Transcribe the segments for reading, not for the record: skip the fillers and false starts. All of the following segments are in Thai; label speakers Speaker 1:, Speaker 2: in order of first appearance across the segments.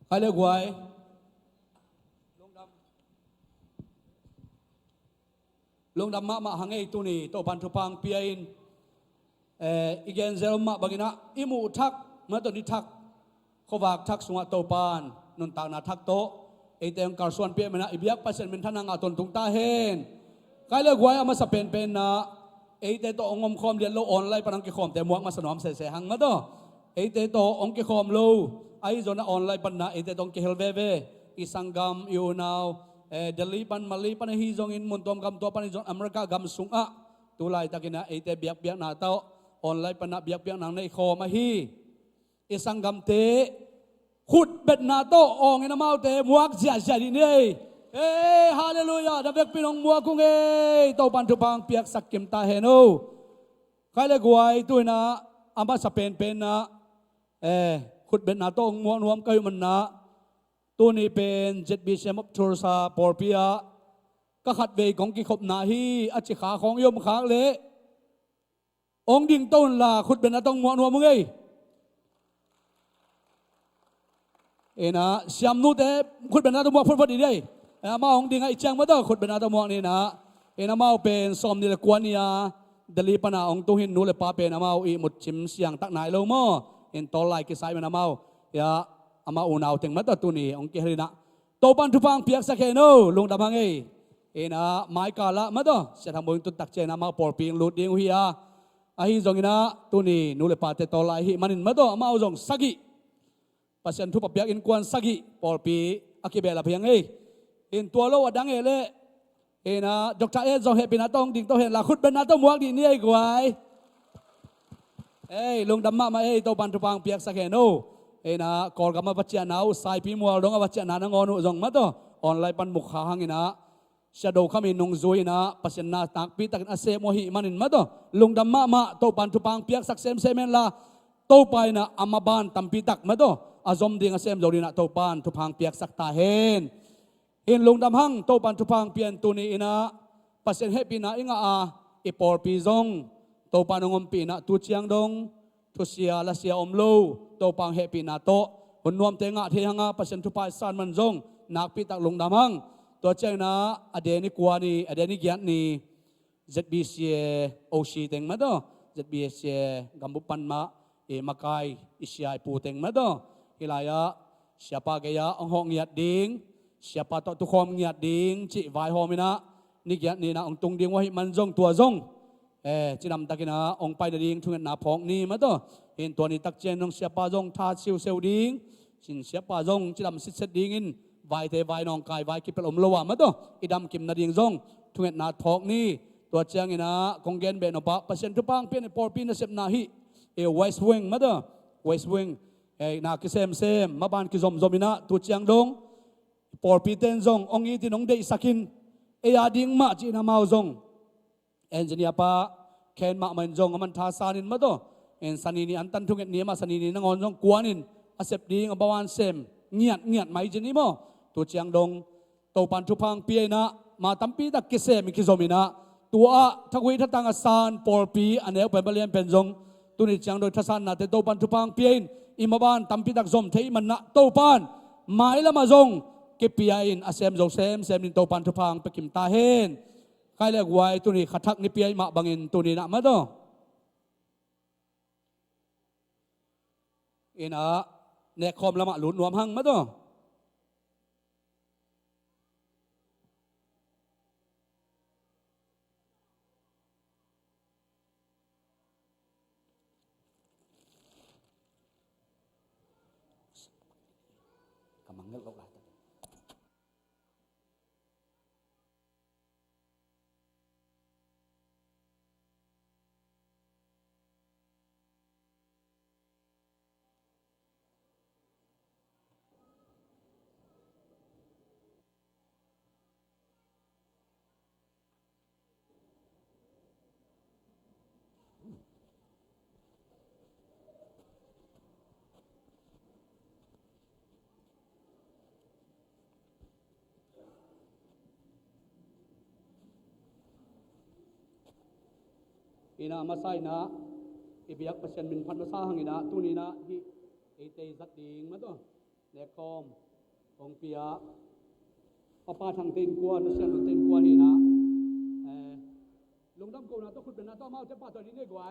Speaker 1: ใครเรียกไว้ลงดำมาหังไอตุนีโตปันทุพังเปียอินอีเกนเซลมาบางนะอิมูทักมาตัวนี้ทักขวากทักสงะโตปานนนตางนาทักโตไอเตงการส่วนเปียมันนะอิบยักปัสเซนเป็นท่านังอาตนตุงตาเฮนใครเรียกไว้อามาสเปนเป็นนะไอเตโตองมคอมเรียนโลออนไลน์ปนังกิคอมแต่มวกมาสนอมเสเฮหังมาตัวไอเตโตองกิคอมโลไอโซนออนไลน์ปันนะไอเตตองกิเฮลเวเวอิสังกัมยูนาวเดลีปันมาลีปันฮิจงอินมุนตอมกัมตัวปันฮิจงอเมริกากัมสุงอะตุลายตะกินะไอเตเบียกเบียกนาเต้าออนไลน์ปันนะเบียกเบียกนางในคอมาฮีอิสังกัมเตขุดเบ็ดนาโตองอินามาเตมวกเสียเสียดีเนี่ยฮาเลลูยาดับเบิกพี่น้องมัวกุ้งโตปันทุพังเปียกสักกิมตาเฮนูใครเลยกวยตัวนะอามาสเปนเป็นนะขุดเบ็ดนาโตองมัวนวมก็อยู่มันนะตัวนี้เป็นเจ็ดบีเซมอฟทูร์ซาปอร์เปียก็ขัดเบยของกิขบนาฮีอจิขาของยมขางเละองดิ่งต้นละขุดเบ็ดนาโตองมัวนวมมึงนะเสียมนู้เตะขุดเบ็ดนาโตองมัวพูดพอดีได้มาองดิ่งไอเจียงมาต่อขุดเบ็ดนาโตองมัวนี่นะมาเป็นสมนี่ละกวนเนี่ยเดลีปนาองตุหินนู้เลยป้าเป็นมาอีหมดชิมเสียงตักไหนลงมั่วตอลไลกิสายมันมาอามาอุณาวถึงมาตัวนี้องค์เกลินะโตปันทุพังเปียกสักแค่โน่ลงดับพังนะไม้กาละมาตัวเสร็จทำบุญตุตักเจนามาปอร์ปิงลุดดิ้งหุยอาฮิจงนะตัวนี้นู่นเลยปาเตตอลายฮิมันินมาตัวมาเอาจงสักกี่ปัจจัยทุบเปียกอินกวนสักกี่ปอร์ปีอากิเบลาเพียงอินตัวโลวัดดังเลยนะดอกจ่าจงเฮปินาต้องดิ่งต้องเห็นละคุดเป็นนาต้องมวกดีนี่กว่าลงดับมาโตปันทุพังเปียกสักแค่โน่นะกอลกามาบัจเจนาวสายพิมัวดงบัจเจนานงอนุจงมาตัวออนไลน์ปันมุขหางนะชาโดขมินงซุยนะปัจเจนาตักปีตักอาเซโมหิมันินมาตัวลุงดำมาโตปันทุพังเปียกสักเซมเมนละโตไปนะอามาบานตัมปีตักมาตัวอาซอมดิ่งอาเซมโจดินะโตปันทุพังเปียกสักตาเห็นลุงดำหังโตปันทุพังเปียนตัวนี้นะปัจเจนเฮปีนะอิงอีปอร์ปีซงโตปันงอมปีนะตูเชียงดงทุเสียละเสียอมโลโตปังเฮปีนาโตหุ่นนวมเตงะเทียงะปัจจันทุปายสานมันจงนักปีตักลงดำหังตัวเจ้านะอเดนิกวานีอเดนิกิยันนีเจ็ดบีเซียโอชีเตงมาตัวเจ็ดบีเซียกัมบุปันมามาไกอิสยาปูเตงมาตัวฮิลายะ siapa gaya onghong ngiat ding siapa tok tu khom ngiat ding chi vai homina ni giat ni na ong tung ding wahi man jong tua jong chi nam takina ong pai da ding thunget na phok ni ma to in to ni tak chen nong siapa jong tha siu seu ding sin siapa jong chi dam sit set ding in vai te vai nong kai vai ki pel om lowa ma to idam kim na ding jong thunget na phok niตัวเชียงนะคงเกณฑ์เบนอปะเปอร์เซ็นต์ทุปังเพียนปอร์ปีนเซมนาฮิเวสต์วิงมาตัวเวสต์วิงนาคิเซมมาบ้านคิซอมนะตัวเชียงดงปอร์ปีเตนจงองค์ที่น้องเดย์สักินอาดิงมาจีนามาจงเอนจิเนียปะเคนมามันจงมันทาสานินมาตัวสันนิอันตันทุกเนี้ยมาสันนินงอนจงกวนินอาเซปดิงอบาวานเซมเงียดไม่จีนี่มั้งตัวเชียงดงตัวปันทุพังเปียนะมาตั้มปีตักคิเซมคิซอมนะตัวทักวิทัตังอาสานปอร์ปีอันเนี้ยเป็นบริเวณเป็นจงตัวนี้จังโดยทัศนาแต่โตปันทุพังเพียนอิมาบานตัมพิตักซอมเทมันนะโตปันหมายละมาจงเก็บปีอินอาเซมจงเซมนินโตปันทุพังไปกิมตาเฮนใครเรียกไว้ตัวนี้ขัดทักนิปียมาบังอินตัวนี้นะมาโตอินะเนคอมละมาหลุนรวมหังมาโตManggil lo lah. Ina masai na ibiyak pasyan min pan masahang ina tunina hi ite zat ding ma to เนคอมองเปียป้าทางตีนกวนเสียงตีนกวนนี่นะลุงดำกูนะต้องขุดเป็นนะต้องมาจะป้าตัวนี้เนี่ยกว่า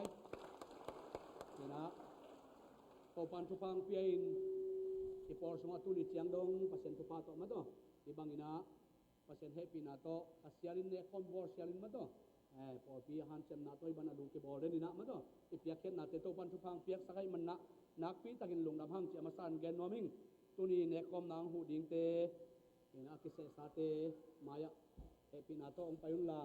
Speaker 1: นี่นะพอปันทุพังเปียอินอีพอร์สมาตุนิเชียงดงพัศนทุพาโตมาโตอีบางอินะพัศนเฮปีนาโตพัศยาลินเนคอมบอร์เซียลินมาโตพอปีฮันเซมนาโตอีบันอดูเกบอลเรนินะมาโตอีเปียกเข็นนาเตโตปันทุพังเปียกสักให้มันนักปีตะกินลุงดำหังเจมาสันแกนนอมิงตุนีเนคอมนางหูดิงเตอินะกิเสสาเตมายะเฮปีนาโตองไปยุนลา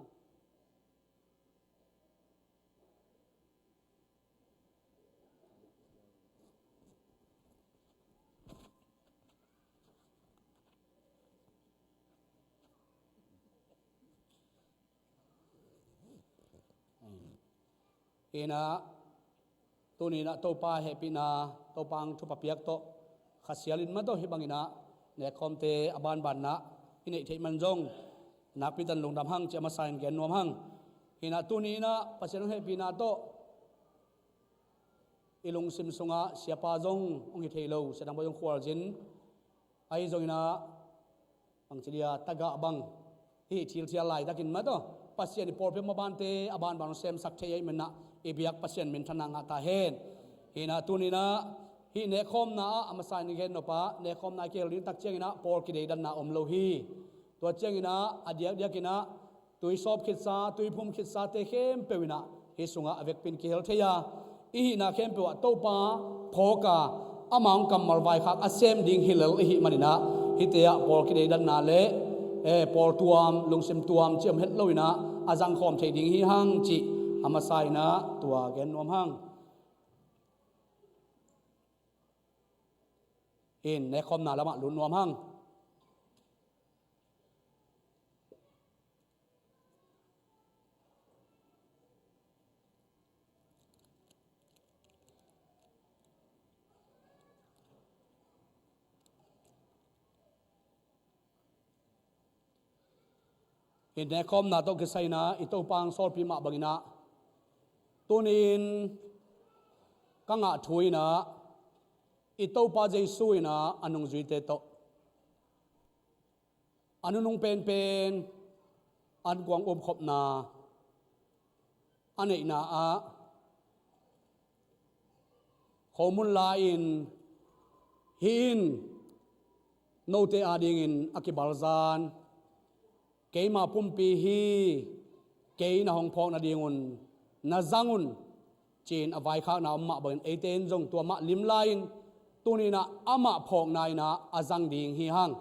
Speaker 1: ina tuni na to pa happy na to pang thu papiak to khasialin ma to hibangina ne khomte aban ban na ine thei manjong napitan lungdam hang chama sain gen nom hang ina tuni na pasen happy na to ilung sim sunga siapa jong ong hi theilo sedang boyong khwal jin ai jong ina pangchilia taga bang hi thil thia lai takin ma to pasien ni porpe mabante aban ban sem sak thei mena ibiak pasien min thanang ata hen hina tunina hi ne khom na amasai ni gen no pa ne khom na kel rin tak cheng ina por ki dei dan na om lo hi to cheng ina adiak diak ina tui sop khit sa tui phum khit sa te khem pewina hi sunga avek pin ki hel theya i na khem pe wa to pa phoka amang kamal vai khak asem ding hilal hi manina hi te ya por ki dei dan na le por tuam lungsim tuam chem het loina azang khom thei ding hi hang chi amasai na tua gen nom hang in ne khom na lama lun nom hang in ne khom na to kisai na ito pang sol pi ma bangina tunin kanga thuina ito pa jesu ina anung zuite to anunung pen an kwang khop na anei na a khomun la in hin note ading in akibalzan keima pumpi hi keina hong phok na dingun na zangun chin avai kha na amma ben eten jong tua ma lim lain tunina ama phok nai na azang ding hi hang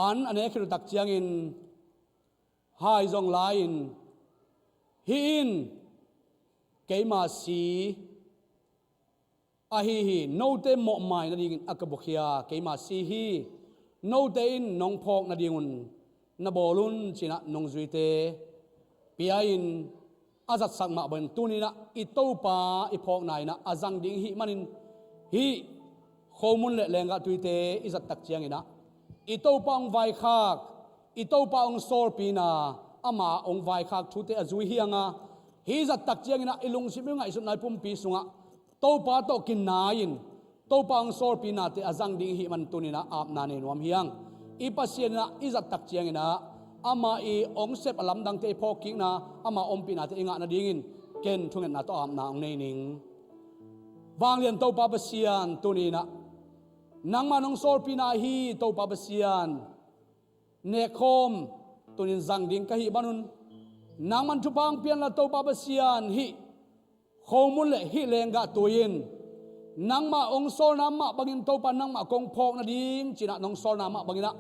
Speaker 1: an ane khil tak chiang in hai jong lain hin keima si a hi note mo mai na ding akabukhia keima si hi note in nong phok na dingun na bolun china nong zuite piain azat sakma ben tunina itopa iphok nai na azang ding hi manin hi khomun le lenga tuite izat tak chiang ina itopa ong vai khak itopa ong sor pina ama ong vai khak thute azui hianga hi zat tak chiang ina ilung siminga isun nai pum pi sunga topa to kin nain topa ong sor pina te azang ding hi man tunina ap na ne nom hiang ipasien na izat tak chiang ina ama i ong sep alam dang te phoking na ama om pina te inga na dingin ken thungen na to am na ong nei ning wang lian to pa basian tunina nang manong sor pina hi to pa basian ne khom tunin zang ding ka hi banun nang man thupang pian la to pa basian hi khomun le hi lenga tuin nang ma ong sol na ma bangin to pa nang ma kong phok na ding china nong sol na ma bangina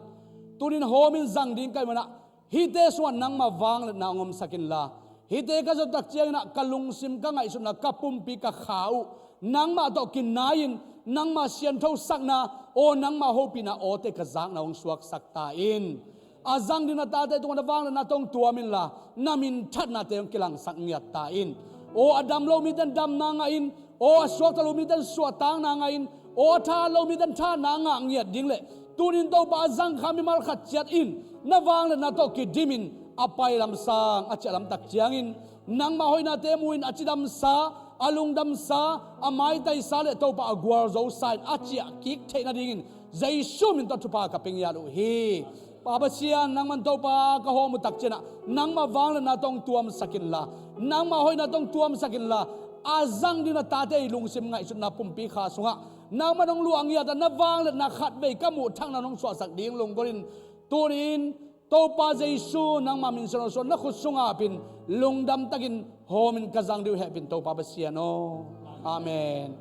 Speaker 1: tunin homin zang ding kai mana hite swan nang ma wang na ngom sakin la hite ka zo tak chiang na kalung sim ka ngai sun na kapum pi ka khau nang ma to kin nain nang ma sian tho sak na o nang ma ho pi na o te ka zang na ong suak sak ta in azang din na ta te tung na wang na tong tuamin la namin that na te ong kilang sak ngiat ta in o adam lo mi dan dam na nga in o aswak ta lo mi dan swatang na nga in o tha lo mi dan tha na nga ngiat ding le tunin to ba zang khami mal khat chat in na wang na to ki dimin apai lam sang achalam tak chiangin nang ma hoina te muin achidam sa alung dam sa amai tai sa le to pa agwar zo sign achia kik theina dingin jaisu min to thupa ka pengya lu hi Papa sian nang man to pa ka ho mu tak chena nang ma wang na tong tuam sakin la nang ma hoi na tong tuam sakin la azang dina ta te lung sim ngai su na pumpi kha sunga nang ma nong luang ya da na wang le na khat be ka mu thang na nong so sak ding lung gorin turin to pa jaisu nang ma min so so na khu sunga pin lungdam takin homin kazang diu hepin to pa siano amen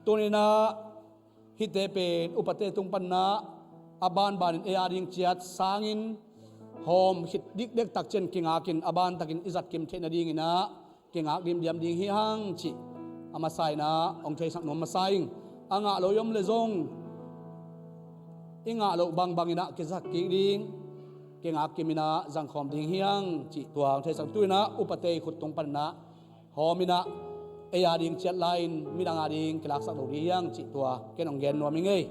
Speaker 1: tunina hitepen upate tung panna aban banin earing chiat sangin hom hit dik dek tak chen kingakin aban takin izat kim thena ding ina kingak dim diam ding hi hang chi amasai na ong thei sak nom masaing anga lo yom le zong inga lo bang bangina kizak ki ding kingak kimina jang khom ding hiang chi tuang thei sak tuina upate khut tung panna homina earing chiat lain midang ading kilak sak lo hiang chi tua kenong gen no mi ngei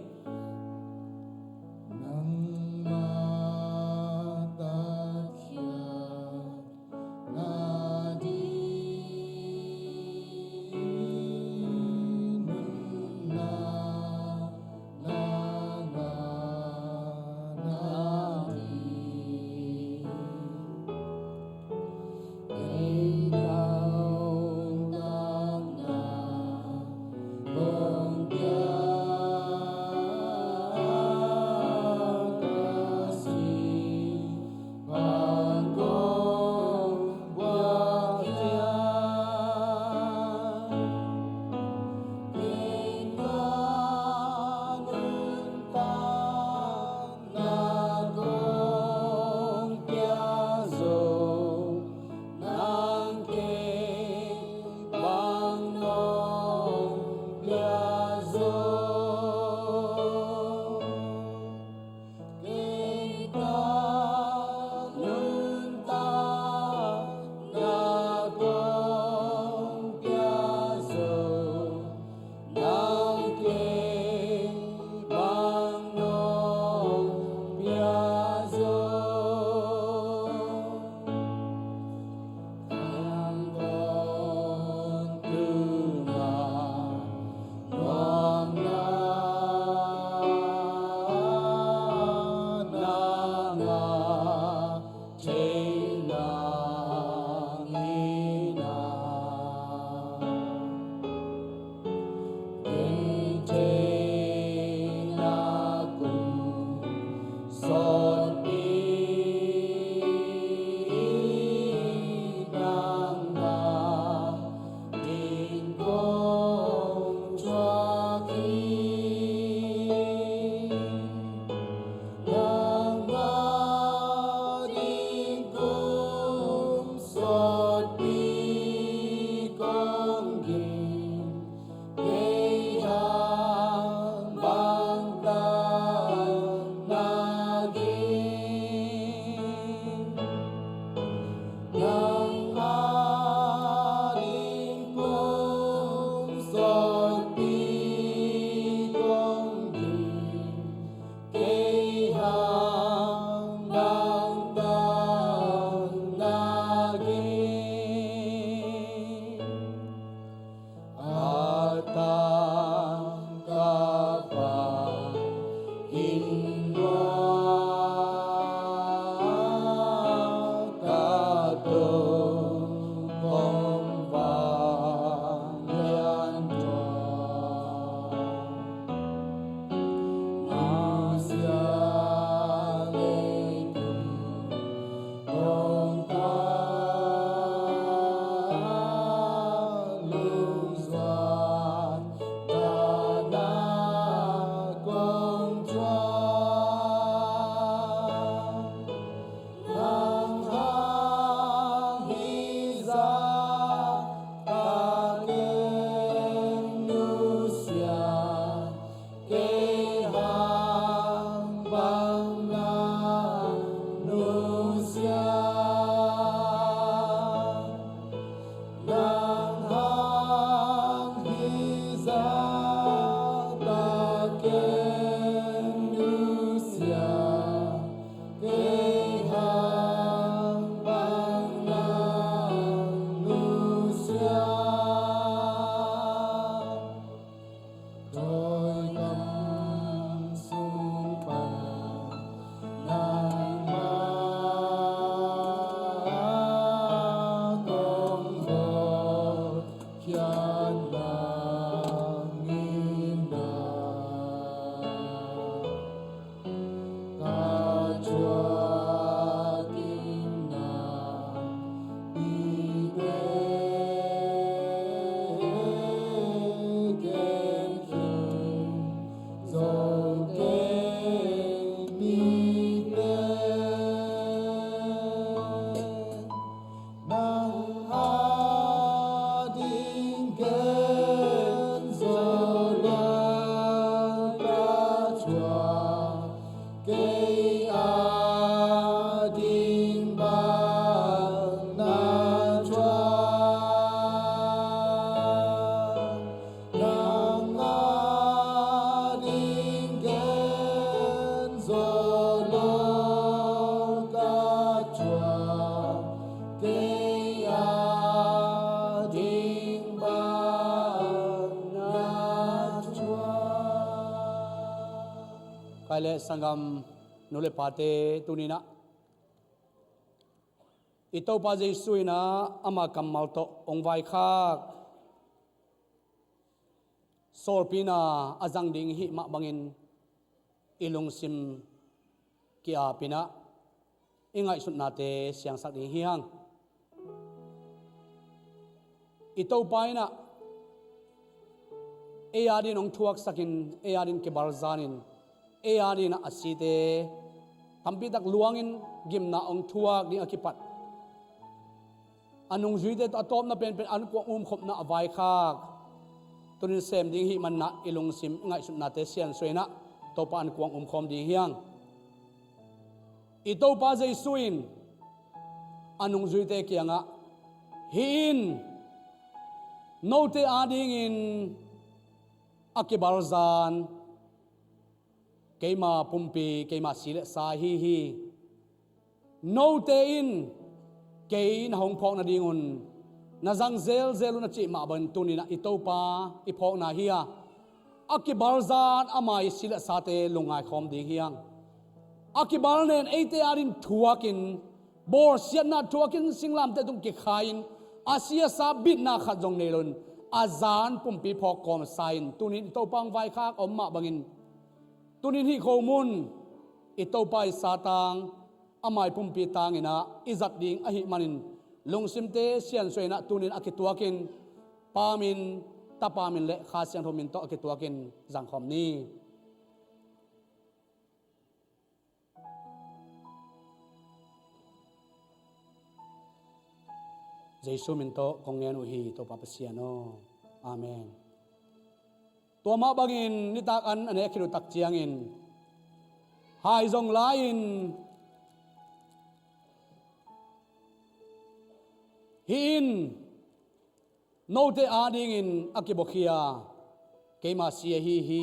Speaker 1: kaile sangam nule pate tunina ito pa Jesuina ama kamal to ongwai khak sorpina azang ding hi ma bangin ilung sim kia pina ingai sut nate siang sak ding hiang ito paina eyadin ong thuak sakin eyadin ke barzanin eyadin asite tampitak luangin gimna ong thuak ding akipat anung zuide to atop na pen an ko khop na avai khak tunin sem ding hi man na ilung sim ngai sut na te sian soina to pa an kuang khom ding hiang ito pa Jesuin anung zuide kianga hin note ading in akibarzan keima pumpi keima sile sa hi note in kein hong phok na dingun na jang zel na chi ma ban tunina itopa iphok na hiya akibarzan amai sila sate lungai khom ding hiang akibal nen eite arin thuakin bor siana thuakin singlam te tung ki khain asia sabit na khat jong nelon azan pumpi phok kom sain tunin topang vai khak omma bangin tunin hi khomun itopai satang amai pumpi tangina izat ding ahi manin lungsimte sian soina tunin akituakin pamin tapamin le khasian thomin to akituakin jangkhom ni Jesu minto kongen uhi to papasiano amen to ma bangin nitakan ane khiru tak chiangin hai jong lain hin note ading in akibokhia keima sia hi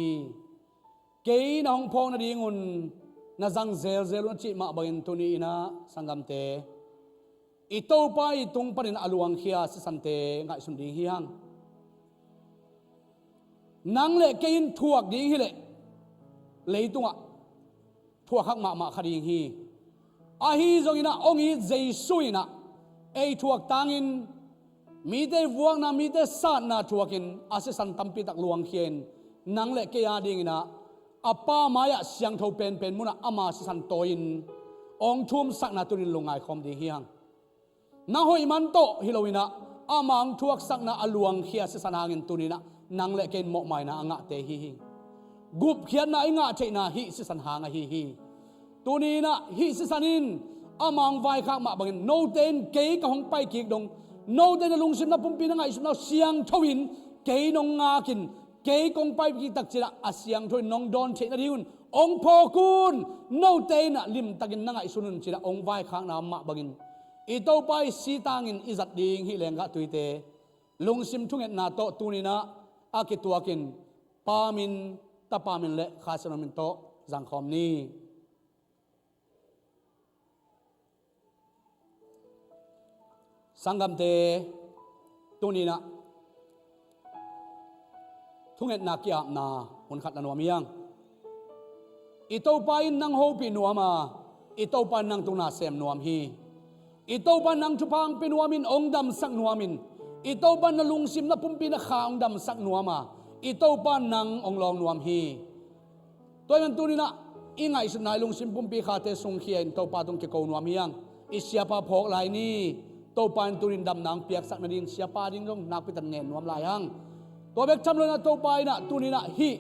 Speaker 1: kein hong phong na dingun na jang zel chi ma bangin tuni ina sangamte ito pa itung parin aluang khia si sante ngai sum ding hiang nang le kein thuak ding hi le leitunga thuak hak ma khading hi a hi zongina ongi Jesuina ei thuak tangin mi te vuang na mi te sat na thuakin ase san tampi tak luang khien nang le ke ya ding ina apa maya siang tho pen muna ama si san toin ong thum sak na tunin lungai khom ding hiang na hoi man to hilowina amang thuak sakna aluang khia se sanangin tunina nang le ken mo mai na anga te hi gup khian na inga theina hi se san hanga hi tunina hi se sanin amang vai khak ma bangin no ten ke ka hong pai ki dong no ten lungsim na pumpi na ngai sum na siang thowin ke nong nga kin ke kong pai ki tak chira asiang thoi nong don the na diun ong phokun no ten lim takin na ngai sunun chira ong vai khak na ma bangin ito pai sitangin izat ding hi lenga tuite lungsim thunget na to tunina akituakin pamin tapamin le khasanamin to jangkhom ni sangamte tunina thunget na kiap na hun khat na nuamiang ito pai nang hopi nuama ito pa nang tuna sem nuam hi ito ba nang tupang pinuamin ongdam sak nuamin ito ba na lungsim na pumpi na khaongdam sak nuama ito ba nang onglong nuam hi toy man tunina ingai sun nai lungsim pumpi khate sung khien to pa tung ke ko nuam hiang isya pa phok lai ni to pan turin dam nang piak sak na din sia pa ding dong nak pitan ngen nuam lai hang to bek cham lo na to pai na tunina hi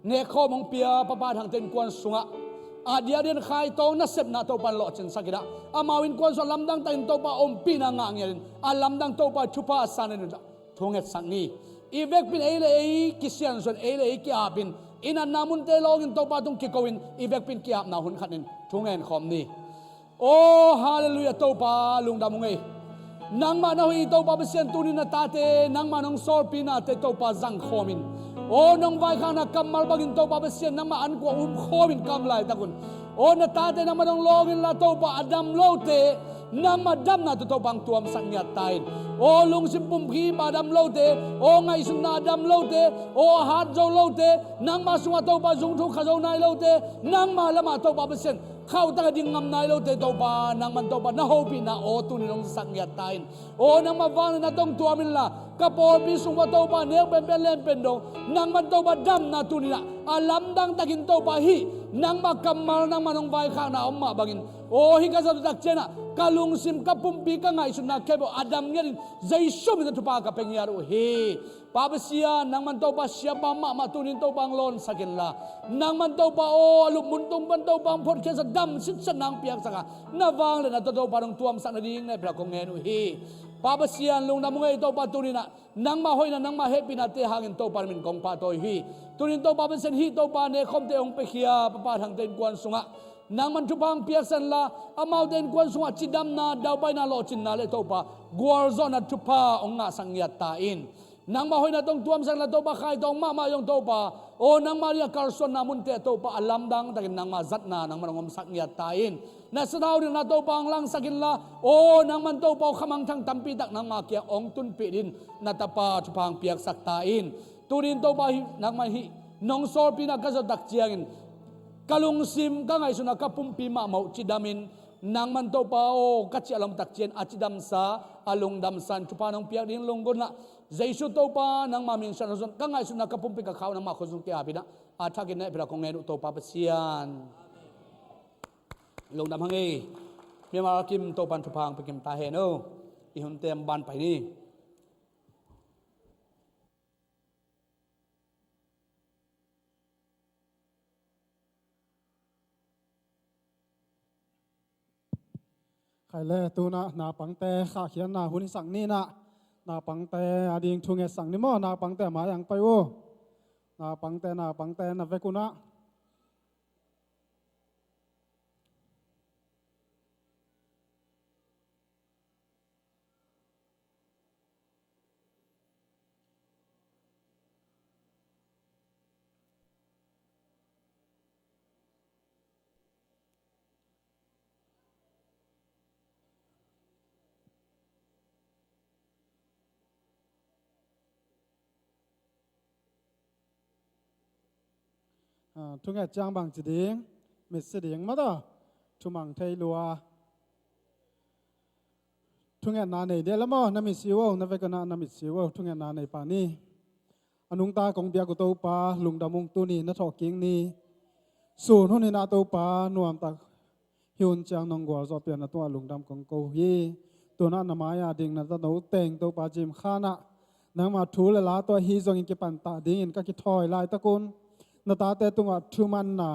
Speaker 1: ne kho mong pia pa pa thang ten kwan sunga adia den khai tong na sep na to pan lo chen sakida amawin kwan so lamdang tain to pa om pina nga ngin a lamdang to pa chupa sanen thonget sangni ibek pin ele ei kisian son ele ei ki apin ina namun te login to pa tung ki koin ibek pin ki ap na hun khanin thungen khom ni oh hallelujah to pa lungdam ngai nang ma na hui to pa besian tunin na tate nang ma nong sor pina te to pa jang khomin o nong vai khana kamal bagin to pa besian nang ma an ko khomin kam lai takun o na tate nang ma nong login la to pa adam lote nang madam na to bang tuam sang nya tain o lung simpum khi madam lote o ngai sun na dam lote o hat zo lote nang ma sunga to ba zung thu khazo nai lote nang ma lama to ba besenเข้าตั้งดิ่งงำนายเราเตตัวปานางมันตัวปานาโฮปีนาโอตุนิลงสังยาตายโอนางมาฟังนะต้องตัวมิลละกระโปรงปีสุงว่าตัวปาเนี้ยเป็นเล่นเป็นดงนางมันตัวปาดำนาตุนิละอาลัมดังตะกินตัวปาฮีนางมากำมานางมานงไฟข้างนาอมมาบังอินโอ้ฮิกาซาตุตักเจนะกาลุงซิมกับปุ่มปีกังไงสุนัขแค่บอกอาดัมเงี้ยใจชุ่มในทุปากกับเป็นยารุเฮปาเบเซียนางมันตัวปาเสียบมามาตุนินตัวบังลอนสักินละนางมันตัวปาโอลุมุนตุงมันตัวบังพดแค่สดำสิสนางเปียกสักน่าวางเลยนะตัวปาดงตัวมสักนาดีในพระกงเงินเฮปาเบเซียนลุงน้ำเงยตัวปาตุนินะนางมาห้อยนะนางมาเฮปินาเตหางินตัวปามินกงปาตัวฮีตุนินตัวปาเป็นเซนฮีตัวปาเนคอมเตองเปขียปาทางเตนกวนสุงะนางมันทุพังเปียกสันละอามาเดนกวนสุงะจิดำนาดาวไปนาโลจินนาเลตัวปากวอร์ซอนัทุพาองงะสังยาตาอินนางมาห้อยนะต้องตัวมสังละตัวปาใครต้องมายองตัวปาโอนางมาเรียการ์ซอนนามุนเตตัวปาอัลลัมดังแต่กินนางมาจัดนานางมันงมสังยาตาอินนาสดาวดินนาตัวปางลังสักินละโอนางมันตัวปาขมังทั้งตัมปีตักนางมาเกียองตุนปีดินนาตาปาทุพังเปียกสักตาอินตุรินตัวปานางมาฮีน้องโซลปีนักกษัตริย์ดักเจียงินกาลุงซิมก็ไงสุนัขปุ่มปีมาเมาจิดามินนางมันโตปาโอกัจจิอารมณ์ตักเจียนอาจิดัมซาอาลุงดัมซันทุพานองเปียกดิ้งลงกุนละใจสุดโตปานางมามินสันสุนก็ไงสุนัขปุ่มปีกับเขานางมาคนสุนเกียร์พินะอาทักินในพระคงเงินโตปาเปเซียนลงดัมฮังเอเมียมาคิมโตปันทุพังไปคิมตาเฮโนอีหุ่นเต็มบานไปนี่
Speaker 2: ใครเล่ตัวนาปังแต่ข้าเขียนนาหุ่นสั่งนี่นาปังแต่อดีตทุ่งเงสั่งนี่มั้งนาปังแต่มาอย่างไปโอนาปังแต่นาเวกุนะทุ่งเงจางบางจีดิงมิสดิงมาต่อทุ่มังไทยลัวทุ่งเงนาในเดียละมั้งนามิสิวนาเวกุนะนามิสิวทุ่งเงนาในป่านี้อนุงตากงเบียกุโตปาลุงดามุงตุนีนัทอกิงนี้ส่วนหุ่นนาโตปานวมตักฮิวจางนองกัวจอเปียนตัวลุงดำกงโกฮีตัวนั้นนามายาดิ่งนัตโนเต็งโตปาจิมขานะนางมาทูเลลาตัวฮีจงอินกิปันตาดิ่งก็คิดถอยลายตะกุนนาตาเตตุงะทุมันนา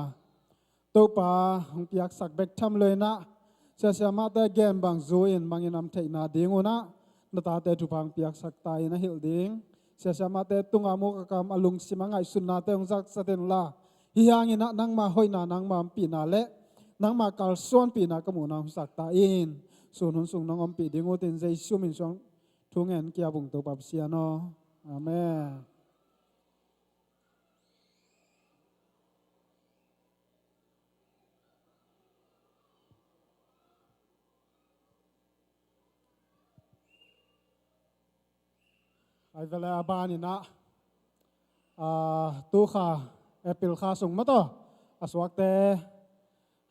Speaker 2: ตัวปาหงเปียกสักเบกทำเลยนะเสียมาแต่แกมบางโซอินบางอินนำเทนาดิ่งนะนาตาเตทุพังเปียกสักตายนะฮิลดิ่งเสียมาแต่ตุงอามุกกามอลุงสิมังไอสุนนาเตองสักสเตนลาฮิยังอินะนังมาหอยนานางมาปีนาเละนังมากาลส่วนปีนากมูนางสักตาอินส่วนหุนสุงนางอมปีดิ่งโอตินใจชุ่มินสองทุ่งเงินเกียบุงตัวปับเสียนออาเมนไอ้เวลาบ้านนี่นะตู้ข้าแอปเปิลข้าส่งมาต่อสวักแต่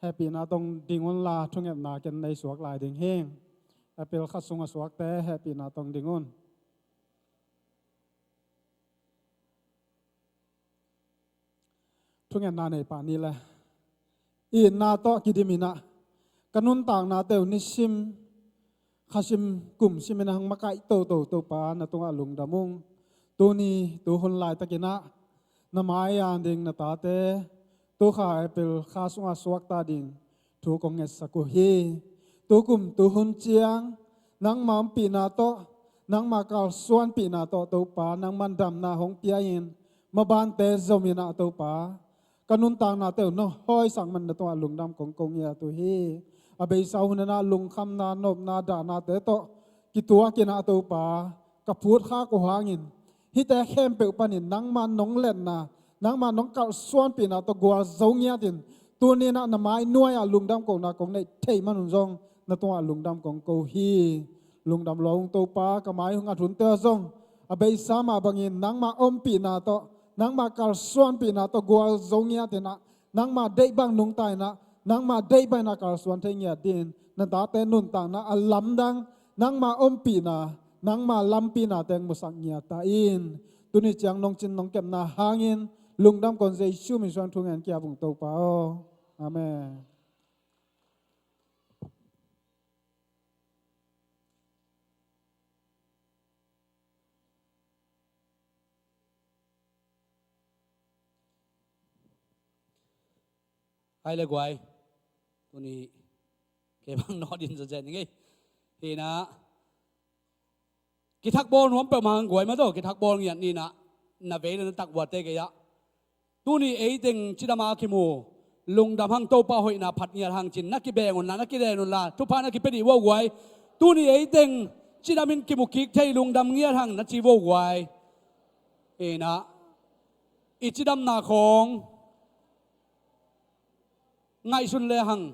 Speaker 2: แฮปปี้นะตรงดิ่งวันลาทุ่งเงินนากันในสวักลายดิ่งเฮงแอปเปิลข้าส่งสวักแต่แฮปปี้นะตรงดิ่งวันทุ่งเงินนาในป่านี้แหละอีนาโตกิดิมินะกันนุนต่างนาเตวนิชิมข้าชิมกลุ่มชิมนังมาไก่โตปานาตรงอาลุงดามุงตัวนี้ตัวคนลายตะกินะนามายอันดิ่งนาตาเตตัวข้าเอเปิลข้าสุงอาสวักตาดิ่งถูกงเงสกุฮีตัวกลุ่มตัวคนเจียงนังมามปีนาโตนังมากาลส่วนปีนาโตตัวปานังมันดำนาหงเปียยินมาบานเตจอมินาตัวปากันนุนต่างนาเตวน้อยสั่งมันนาตรงอาลุงดำกงเงียตัวฮีอาเบยสาวหุนนาลุงคำนานบนาดานาเตโตกิตัวกินาตัวปากับพูดข้ากูหางินฮิแต่เข้มเปิลปานินนังมันน้องเล่นนานังมันน้องเก่าส่วนปีนาตัวกัวเจ้าเงียดินตัวนี้นะนามายนัวลุงดำกงนากงในเทมันหุ่นจง na tua lungdam kong ko hi lungdam long to pa kamai hunga thun te zong abei sama bangin nang ma om pi na to nang ma kal suan pi na to gwal zongia te na nang ma dei bang nung tai na nang ma dei bai na kal suan te ngia din na ta te nun tang na alam dang nang ma om pi na nang ma lam pi na teng musak ngia ta in tuni chiang nong chin nong kem na hangin lungdam kon sei shu mi suan thung an kia bung to pa o amen.
Speaker 1: ai là quay tụi này cái băng nó điên rồi vậy nghe thì na cái thác bồn hôm bữa mang quay mà đâu cái thác bồn nhận đi na về nó tắc vật thế cái ya tụi này ấy tiếng chỉ đam cái mù lùng đam hang tàu pa hội na phát nhiệt hàng chín na cái bè ngon na cái đèn ngon la thu pa na cái bê đi vô quay tụi này ấy tiếng chỉ đam in cái mù kik thấy lùng đam nhiệt hàng na chỉ vô quay thì na ít chỉ đam na không ngay xuân lê hằng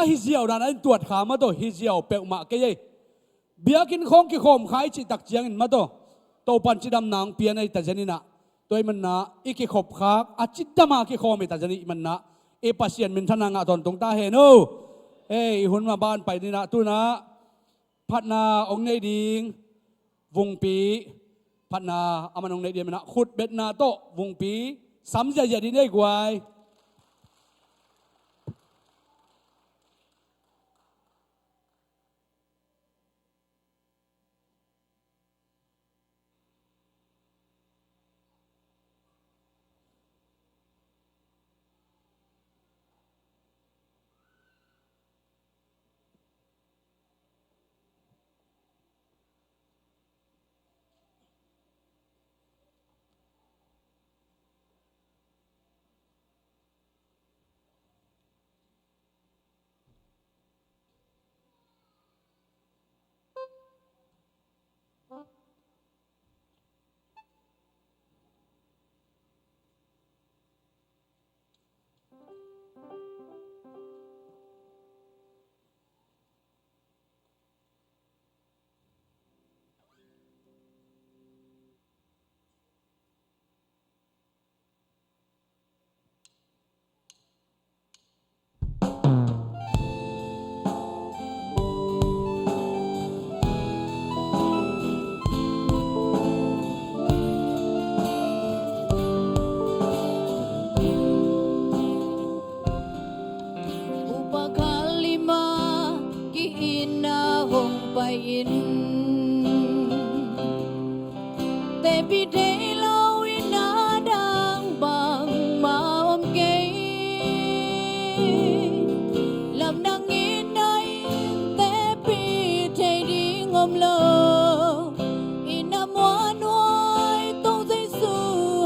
Speaker 1: hi diều đàn anh tuột khá mà thôi hi diều bẹo mạ cái gì bia kinh không cái khom khai chỉ tắc chiang mà thôi tàu pan chỉ đâm nang pia này ta chân nè tôi mình na ít cái khop khác chỉ đâm mà cái khom ta chân mình na pasien mình thân ngã toàn tung ta hè nô hun mà ban phải đi na tu na phát na ông này đi vùng pí phát na aman ông này đi mình na khut bet na to vùng pí sắm giờ giờ đi đây quay
Speaker 3: in te bi de lo ina đang bằng mà ôm kê làm đang in đây te bi te đi ngom lo ina mua nuôi tông dây su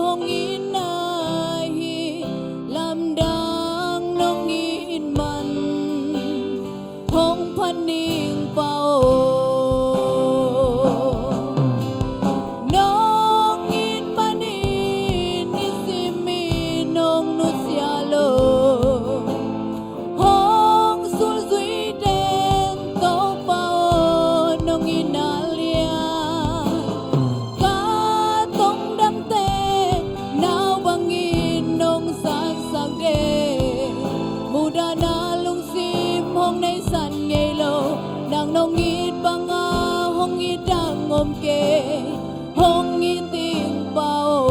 Speaker 3: hong in ai làm đang nong in man hong pan ning bao ôm kê hong nghi tiếng bao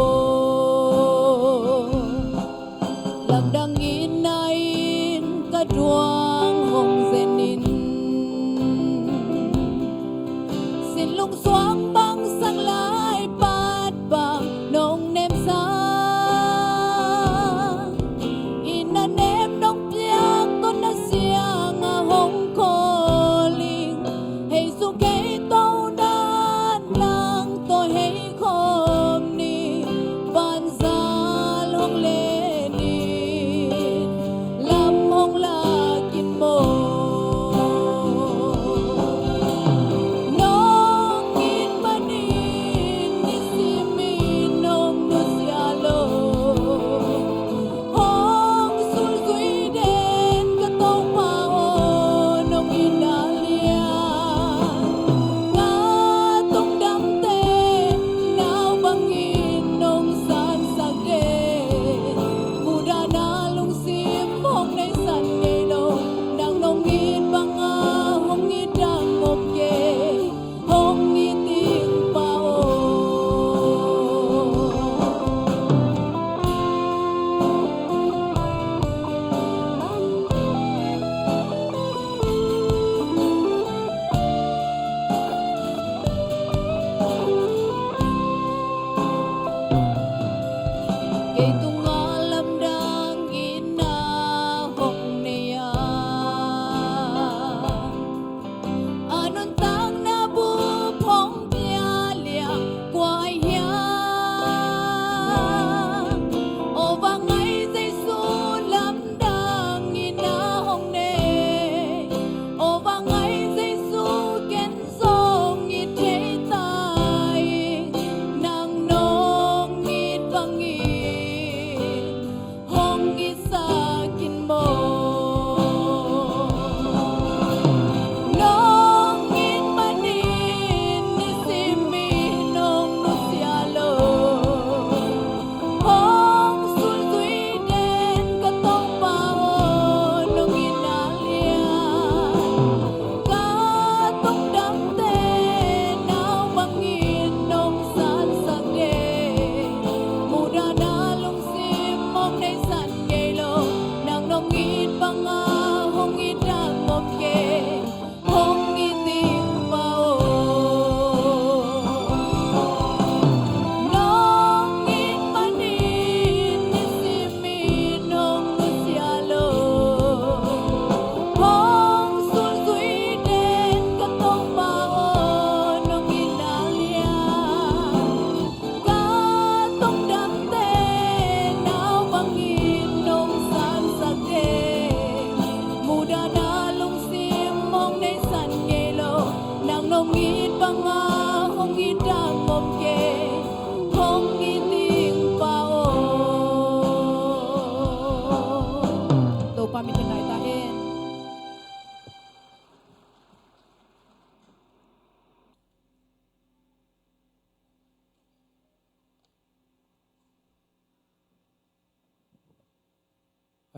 Speaker 3: làm đang in nay cả chuông hồng dền in xin lung xoáng băng sang lại bát bàng nông nem xa in anh em nông piak con đã xiang hong cô linh hay dù cái tàu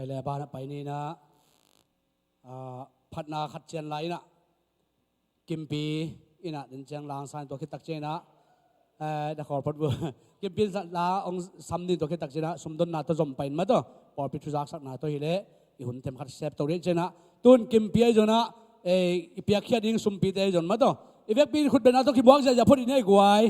Speaker 1: แล้วบ้านไปนี่นะพัฒนาขัดเจนไหลนะกิมปีอินะดินเจียงลางสานตัวคิดตักเจนะเดี๋ยวขอพูดว่ากิมปีลาองซ้ำดินตัวคิดตักเจนะสมดุลนาตัวจมไปมาตัวปอปิทุจักสักนาตัวฮิเลอีหุ่นเต็มขัดเซฟตัวเรียนเจนะตุนกิมปีจนะอีเปียกเขียดิ้งสุมปีเตจนมาตัวอีเปียกปีขุดเป็นนาตัวคิดบอกจะพูดอีนี่กวย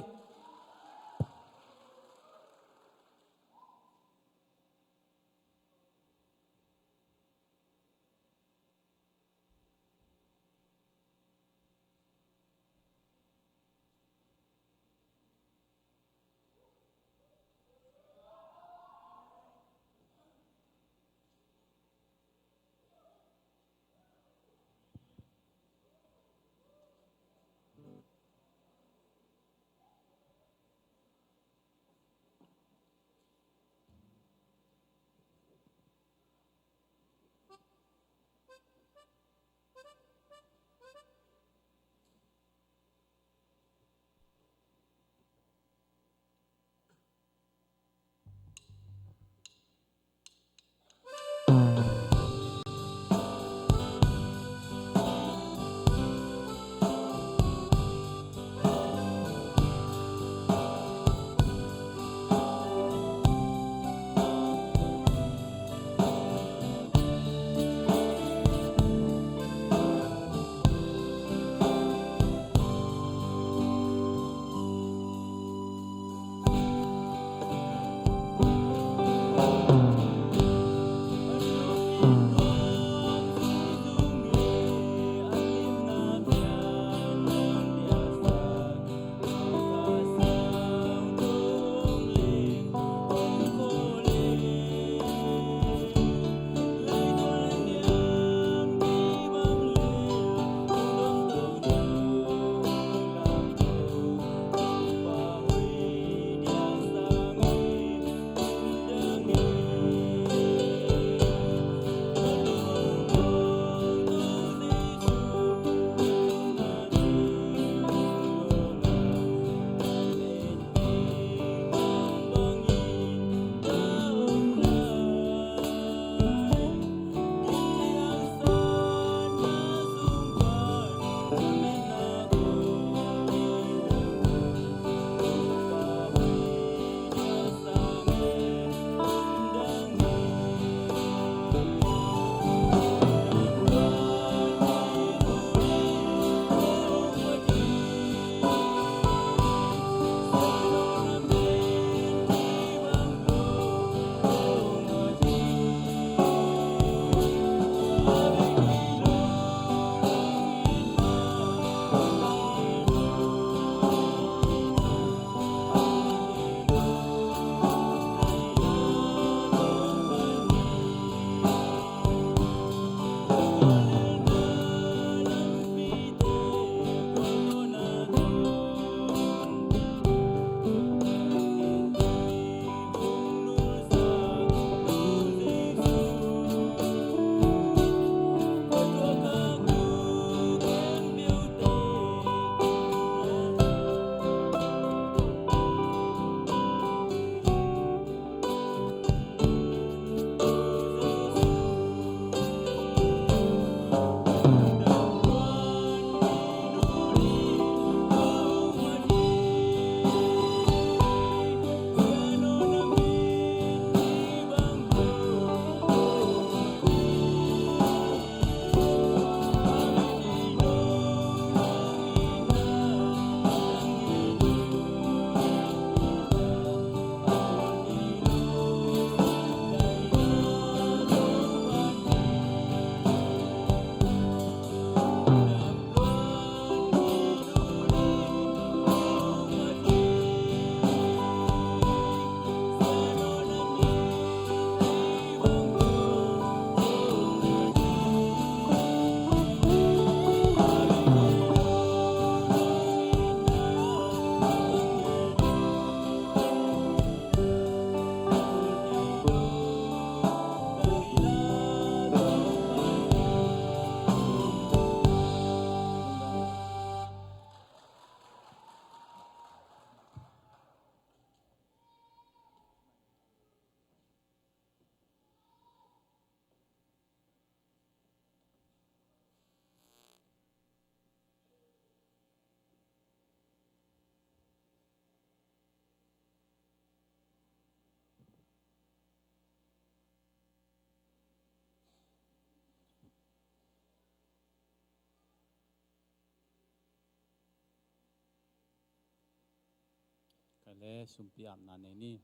Speaker 4: เลสุมปีอัมนาเนนี่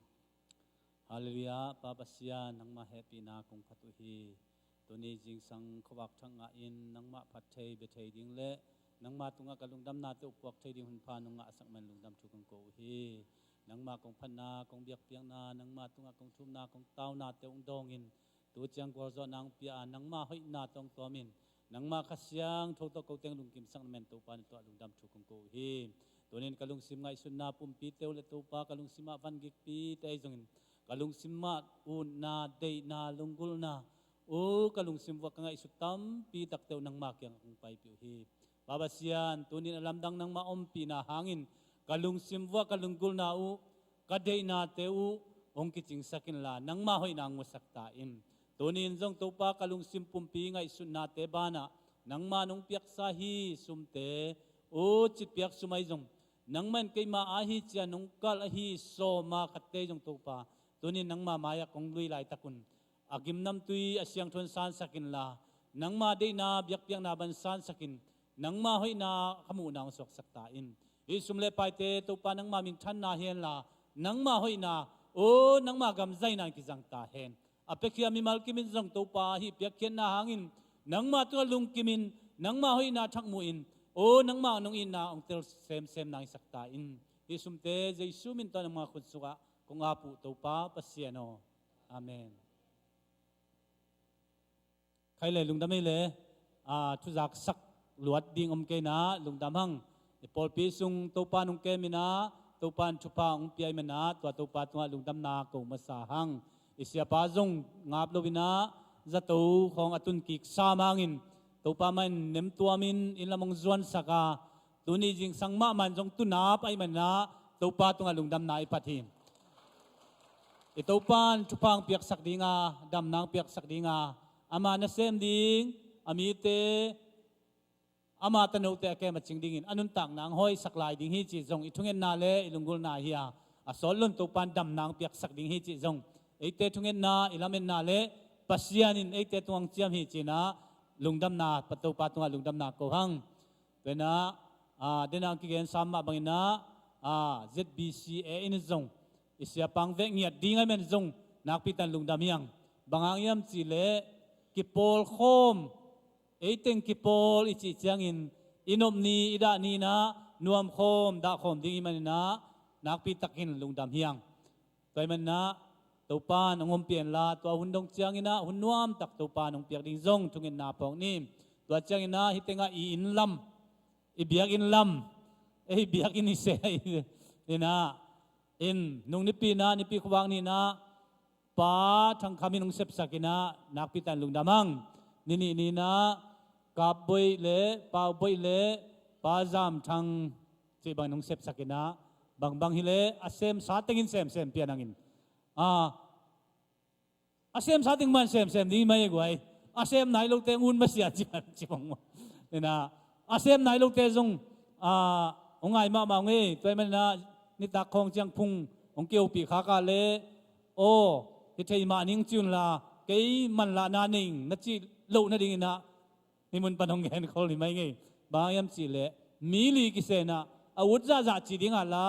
Speaker 4: ฮาเลลูยาปาปัสยานังมาแฮปปี้นาคงพัตุฮีตัวนี้จิงสังขวักทั้งอินนังมาพัดเทยเบเทยดิ้งเละนังมาตุงกะลุงดำนาเตอุปวกเทยดิ้งหุ่นพานุงะสักมันลุงดำชุกงโกฮีนังมากงพันนากงเบียกเปียงนานังมาตุงกงทุมนากงเต้านาเตอุงดองอินตัวเจียงกวาจนางเปียนังมาหอยนาตองตัวมินนังมาขสยังทศกเตงลุงกิมสังเมนตัวปานตัวลุงดำชุกงโกฮีตัวนี้กะลุงซิมไงสุนนาปุ่มปีเตวเลตัวปากะลุงซิมาฟันกิกปีเตยจงอินกะลุงซิมาอุนนาเดนาลุงกุลนาโอ้กะลุงซิมวะกังไอสุตัมปีตักเตวนังมาเกียงคงไปปิวฮีบาบาเซียนตัวนี้ลำดังนังมาอมปีนาหางอินกะลุงซิมวะกะลุงกุลนาอูกะเดนาเตอูองกิจิงสักินลานังมาหอยนางวสักตาอินตัวนี้จงตัวปากะลุงซิมปุ่มปีไงสุนนาเตบานะนังมานุงเปียกสาฮีสุมเตโอ้จิตเปียกสุไมจงนังมันเกยมาอาฮีเจียนุงกัลฮีโซมาขัดเตจงตัวปาตัวนี้นังมามายากงลุยลายตะกุนอากิมนำตุยอาเซียงทนสานสักินลานังมาได้นาเบียกเปียงนาบันสานสักินนังมาหอยนาขมูนางสกสักตาอินอิสุมเลไปเตตัวปานังมามิงทันนาเฮนลานังมาหอยนาโอ้นังมากำใจนางกิจังตาเฮนอเปคียมีมัลกิมินจงตัวปาฮิเปียกเขียนนาหางอินนังมาตัวลุงกิมินนังมาหอยนาทักมูอินโอ้นังมาน้องอินนาองเตลเซมนางสักตาอินอิสุมเตเจสุมินตอนมาขุนสุกะคงอาปุตัวปาปัสยาโนอาเมนใครเลยลุงดำไม่เลยทุจักสักหลวดดิ่งอมเกนะลุงดำหังปอลปีซุงตัวปานุงเกมินะตัวปานชุปาองเปียมินะตัวปาตัวลุงดำนาโกมาสาหังอิเสียปาจงงาบโลวินะจะตัวของอตุนกิกสามางอินตัวปามันเนมตัวมินอินละมงจวนสักาตัวนี้จิงสังมามันจงตุนาไปมันนะตัวปาตัวลุงดำนาอิปัทิมito pan chupang piak sak dinga dam nang piak sak dinga ama na sem ding amite ama tanu te ke maching dingin anun tang nang hoi saklai ding hi chi jong ithungen na le ilungul na hiya asol lun to pan dam nang piak sak ding hi chi jong eite thungen na ilamen na le pasianin eite tuang chiam hi chi na lungdam na patu patunga lungdam na ko hang pena denang ki gen samma bangina ZBCA in jong isya pang ve ngiat ding men zong nakpitan lungdam yang bangang yam chile kipol khom eiteng kipol ichi changin inom ni ida ni na nuam khom da khom ding man na nakpitakin lungdam hiang toy man na topan ngom pian la to hundong changina hunnuam tak topan ong piak ding zong tungin na pong ni to changina hitenga I in lam I biak in lam biak in ise ina in nung nipi kuwang ni na pa thang kami nung sep sakina nakpitan lungdamang ni na kaboy le pa jam thang chibang nung sep sakina bang hile asem satingin sem pianangin asem sating man sem di mai guai asem nai lo te un masia chibang mo na asem nai lo te jong ongai ma nge toy man na ni ta khong chiang phung ong keu pi kha ka le o ti thei ma ning chun la ke man la na ning na chi lo na ding na ni mun panong gen khol ni mai nge ba yam chi le mi li ki se na awut za chi ding ala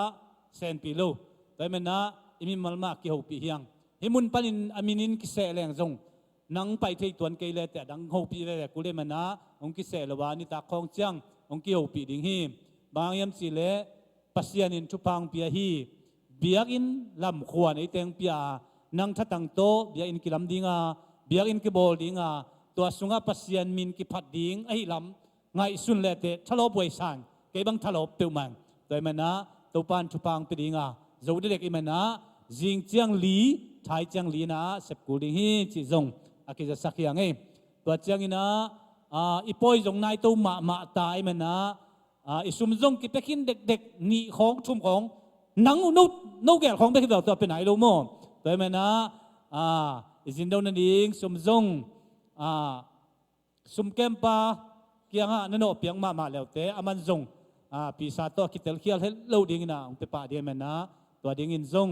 Speaker 4: sen pi lo dai men na imi mal ma ki ho pi hiang hi mun panin aminin ki se leng jong nang pai thei tuan ke le te dang ho pi le ku le man na ong ki se lo wa ni ta khong chiang ong ki ho pi ding hi ba yam chi le pasianin chupang pia hi biakin lam khuan iteng pia nang thatang to biakin kilam dinga biakin ki bol dinga to sunga pasian min ki phat ding ai lam ngai sun le te thalo boi sang ke bang thalo pe man toy mana to pan chupang pi dinga zo de lek i mana jing chiang li thai chiang li na sep ku ding hi chi zong akiza sakhiang ei to chiang ina ipoi zong nai to ma tai mana isum zong ki pekin dek ni khong thum khong nang no gel khong be ki to pe nai lo mo toy me na izin do na ding sum zong sum kempa kiang ha no piang ma lew te aman zong pi sa to ki tel khial lo ding na ong pe pa dia me na to ding in zong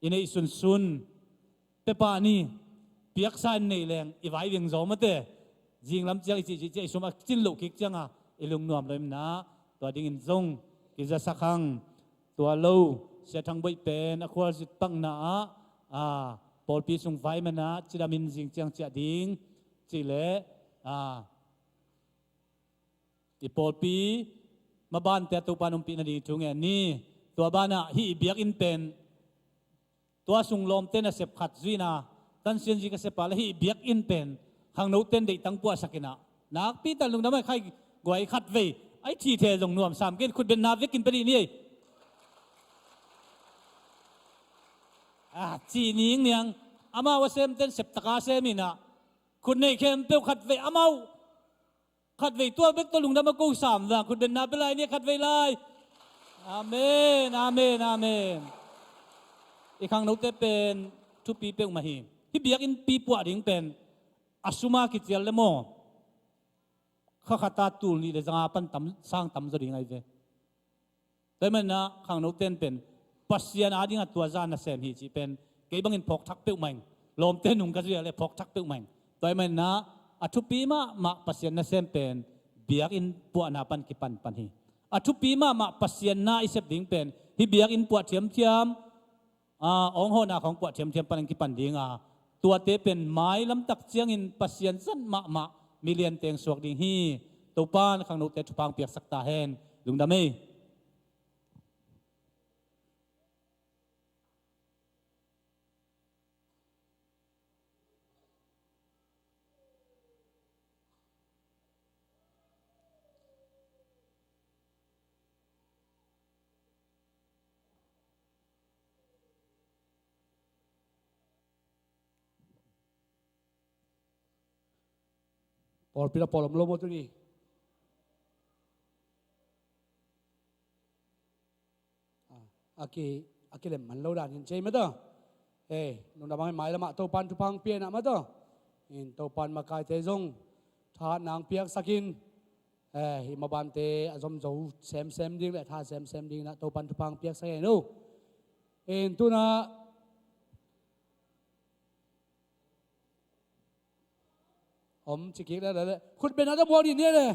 Speaker 4: inei sun pe pa ni piak san nei leng I vai wing zo ma te jing lam chiang chi sum a chin lo kik chang ilung nuam lem na to ding in zong ki za sakhang ตัวโลเสียทั้งใบเป็นอควาสิตั้งหนาปอลปีส่งไฟมันนะจิดามินจิงเจียงเจียดิงจิเลอีปอลปีมาบ้านแต่ตัวปานุมปีนาดีจุงเงี้ยนี่ตัวบ้านน่ะฮีเบียกอินเป็นตัวส่งลมเต้นเสพขัดจีน่ะกันเสียนจีก็เสพอะไรฮีเบียกอินเป็นหางโนเต้นได้ตั้งปัวสักนะนักปีแต่ลุงน้ำไม่ใครกวยขัดเวไอ้ทีเทลงนวมสามเกณฑ์คุณเป็นนาวิกินไปนี่จีนิงเนี่ยอามาว่าเซมเต้นเสพตะกาเซมินะคุณในเข้มเปียวขัดเวอามาขัดเวตัวเบ็กตัวลุงน้ำมากู้สามนะคุณเป็นนาเป็นไรเนี่ยขัดเวไลอาเมนอาเมนอาเมนอีกครั้งนู้นจะเป็นทุกปีเป็นมาหิมที่เบียกอินปีปวดดิ่งเป็นอาสุมากิจเจลเลโมข้าขัดตาตูนี่เลยจะงาปันตั้มสร้างตั้มจะดิ่งไงเว้แต่มันนะครั้งนู้นเป็นปัสยานาดิ่งตัวจานนะเซนฮีจีเป็นเก็บบังอินพกทักเปียวใหม่ลมเต้นหนุ่มกันเรียเลยพกทักเปียวใหม่แต่มันนะทุกปีมาปัสยานะเซนเป็นเบียกอินปวดนาปันกิปันปันฮีทุกปีมาปัสยานาอิเสบดิ่งเป็นที่เบียกอินปวดเทียมเทียมองหัวหน้าของปวดเทียมเทียมปันกิปันดิ่งตัวเตเป็นไม้ลำตักเจียงอินปัสยันสั้นมามีเลียนเตียงสวกดิ่งฮีตัวป้านขังนุเตทุพังเปียกสักตาเฮนลุงดำเม
Speaker 1: ปอลปีละปอลมลมตัวนี้อากีเล่มมันเราด่านเห็นใช่ไหมต่อนุ่นดำให้หมายละมาตัวปันทุพังเปียนะมาต่อเห็นตัวปันมากายเตจงทานางเปียกสักินหิมบานเตอสมโจแซมดิ้งแหละท่าแซมดิ้งนะตัวปันทุพังเปียกสักินนู้เห็นตัวนะผมจิกิกได้เลยคุณเป็นนักบอลเนี่ยเลย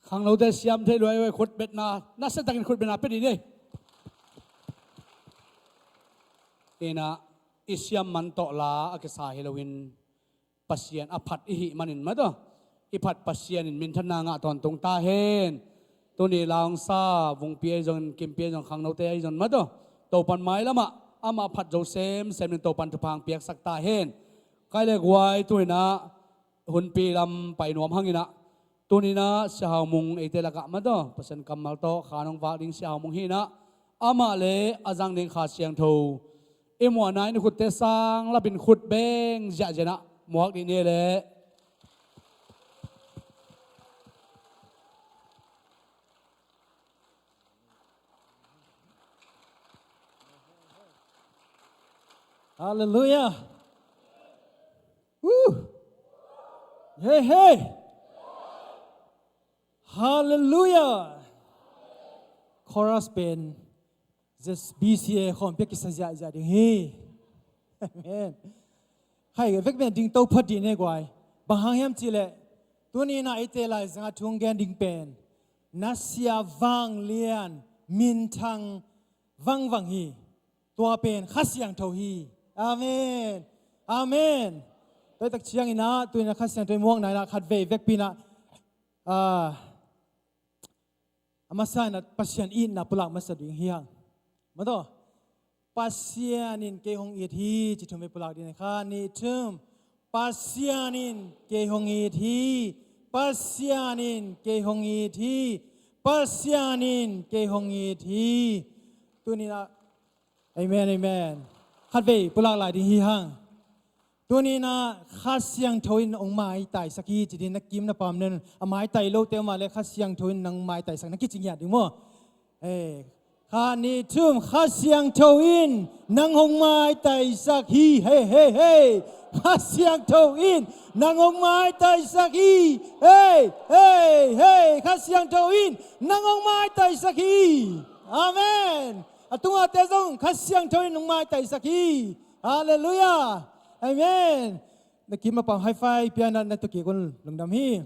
Speaker 1: ข้างเราแต่เสียมเทรวยไว้ขุดเบ็ดนาน่าเสียตังขุดเบ็ดนาเป็ดดีเนี่ยเอ็นะอิเสียมมันโตลาอักษาเฮโลวินปัสเซียนอภัดอิหิมันินมาตัวอิพัดปัสเซียนินมินทนางะตอนตรงตาเฮนตัวนี้ลางซาวงเปียจนกิมเปียจนข้างเราแต่จนมาตัวโตปันไม้ละมะอามาพัดโจเซมเซมนึงโตปันทุพังเปียกสักตาเฮนใครเล็กไว้ตัวนี้นะหุ่นปีลำไปหนวมหังนี่นะตัวนี้นะเสียหามุงเอเตละกะมาตัวเปอร์เซ็นต์กำมัลโตขานองฟ้าดิ้งเสียหามุงฮีนะอามาเลอาจังดิ้งขาเสียงโทเอ็มวันนั้นขุดเตสังแล้วเป็นขุดเบงจะเจนะหมวกดีเนี่ยเลย
Speaker 5: Hallelujah. Woo. Hey, hey. Hallelujah. Chorus เป็น just BCA ของเปียกิสยาจะดึงเฮ้ Amen ให้กับเวกเป็นดึงโตพัดดีเนี่ยกว่าบางแห่งจีเล่ตัวนี้น่าไอเตลายสังกัดทุ่งแกนดึงเป็นนัสยาวังเลียนมินทังวังฮีตัวเป็นขัสยังเทาฮีอาเมนอาเมนตัวตักเชียงอินะตัวนี้ขัสยังตัวม่วงไหนนะขัดเวกปีนะอามาสายนะปัสยันอินนะปลักมาสดิ่งเฮียงมาต่อปัสยันินเกหงอีทีจิตทำให้ปลักดีนะคะนี่ถึงปัสยันินเกหงอีทีปัสยันินเกหงอีทีปัสยันินเกหงอีทีตัวนี้นะเอเมนเอเมนขัดเวปลักหลายดิ่งเฮียงตัวนี้นะข้าเสียงทวินองไม้ไต่สักทีจิตนักกิมนักปามเนินไม้ไต่โลเตมาเลยข้าเสียงทวินนังไม้ไต่สักนักกิจจริงอย่างดีมั้งข้านี่ทุ่มข้าเสียงทวินนังองไม้ไต่สักทีเฮ้เฮ้เฮ้ข้าเสียงทวินนังองไม้ไต่สักทีเฮ้เฮ้เฮ้ข้าเสียงทวินนังองไม้ไต่สักทีอาเมนตัวเตจงข้าเสียงทวินนังไม้ไต่สักทีฮาเลลูยาAmen. Nakima pang high five piano na to kikon lungdam hi.